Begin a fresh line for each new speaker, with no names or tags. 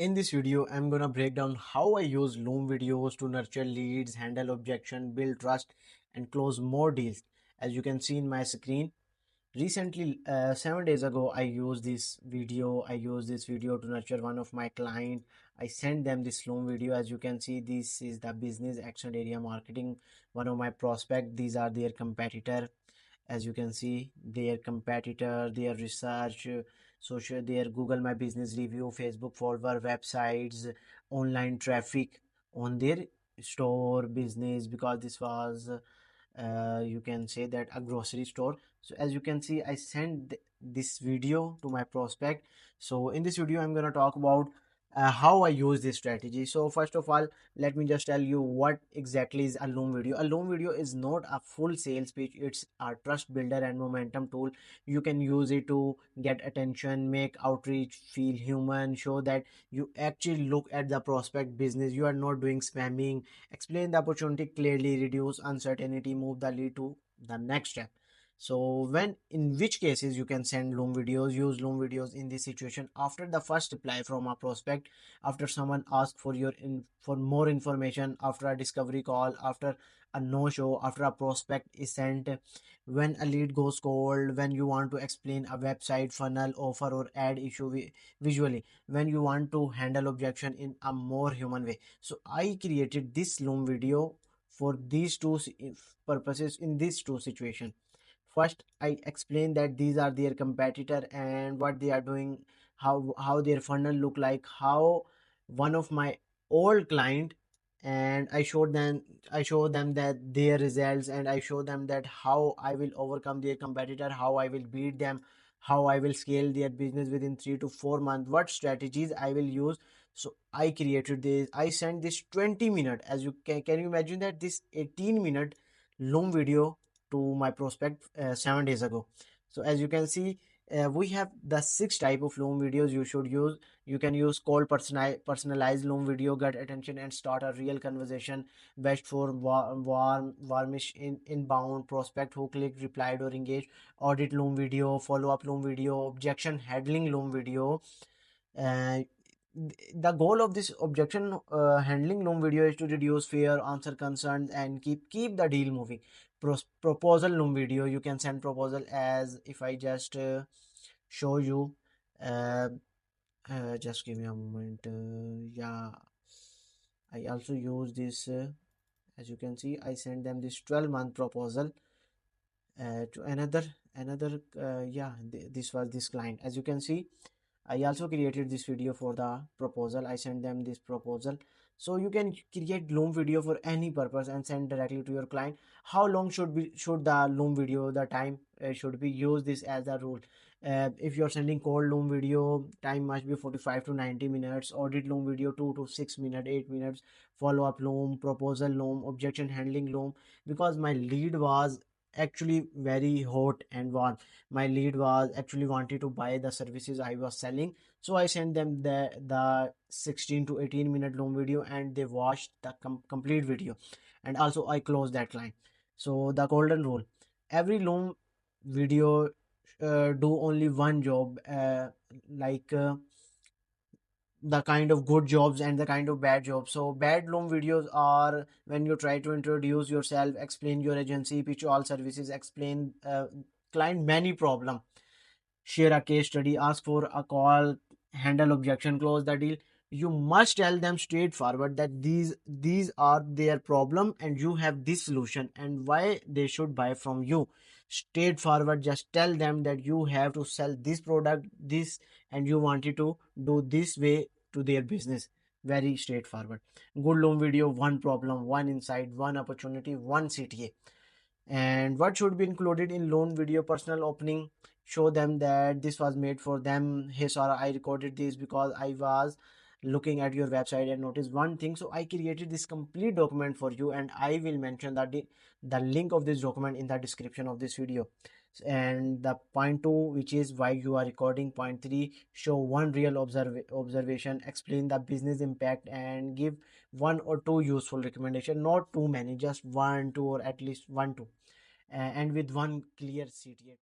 In this video, I'm gonna break down how I use Loom videos to nurture leads, handle objection, build trust, and close more deals. As you can see in my screen, recently, 7 days ago, I used this video to nurture one of my client. I sent them this Loom video. As you can see, this is the business action area marketing, one of my prospect. These are their competitor. As you can see, their competitor, their research, social, their Google My Business review, Facebook follower, websites, online traffic on their store business, because this was you can say that a grocery store. So as you can see, I sent this video to my prospect. So in this video, I'm going to talk about how I use this strategy. So first of all, let me just tell you what exactly is a Loom video. A Loom video is not a full sales pitch. It's a trust builder and momentum tool. You can use it to get attention, make outreach feel human, show that you actually look at the prospect business. You are not doing spamming. Explain the opportunity clearly, reduce uncertainty, move the lead to the next step. So when in which cases you can send Loom videos, use Loom videos in this situation after the first reply from a prospect, after someone asks for for more information, after a discovery call, after a no show, after a prospect is sent, when a lead goes cold, when you want to explain a website, funnel, offer, or ad issue visually, when you want to handle objection in a more human way. So I created this Loom video for these two purposes in these two situations. First, I explain that these are their competitor and what they are doing, how their funnel look like, how one of my old client, and I show them that their results, and I show them that how I will overcome their competitor, how I will beat them, how I will scale their business within 3 to 4 months, what strategies I will use. So I created this. I sent this 20 minute. As you can you imagine that this 18-minute Loom video to my prospect 7 days ago. So as you can see, we have the 6 type of Loom videos you should use. You can use call personalized Loom video, get attention and start a real conversation. Best for warmish inbound prospect who clicked, replied, or engaged. Audit Loom video, follow up Loom video, objection handling Loom video. uh, the goal of this objection handling Loom video is to reduce fear, answer concerns, and keep the deal moving. Proposal Loom video, you can send proposal. As if I just show you, uh, just give me a moment. Yeah, I also use this. As you can see, I send them this 12-month proposal to another yeah, this was this client. As you can see, I also created this video for the proposal. I sent them this proposal. So you can create Loom video for any purpose and send directly to your client. How long should the Loom video, the time should be used this as a rule. If you're sending cold Loom video, time must be 45 to 90 minutes. Audit Loom video 2 to 6 minutes, 8 minutes. Follow up Loom, proposal Loom, objection handling Loom. Because my lead was actually very hot and warm, my lead was actually wanted to buy the services I was selling. So I sent them the 16 to 18-minute Loom video, and they watched the complete video. And also I closed that client. So the golden rule: every Loom video do only one job, like the kind of good jobs and the kind of bad jobs. So bad Loom videos are when you try to introduce yourself, explain your agency, pitch all services, explain client many problem, share a case study, ask for a call, handle objection, close the deal. You must tell them straightforward that these are their problem and you have this solution and why they should buy from you. Straightforward, just tell them that you have to sell this product, this, and you wanted to do this way to their business. Very straightforward. Good Loom video: one problem, one insight, one opportunity, one CTA. And what should be included in Loan video: personal opening, show them that this was made for them. Hey Sarah, I recorded this because I was looking at your website and noticed one thing, so I created this complete document for you, and I will mention that the link of this document in the description of this video. And the point 2, which is why you are recording. Point 3, show one real observation, explain the business impact, and give 1 or 2 useful recommendation, not too many, just 1 2 or at least 1 2, and with one clear CTA.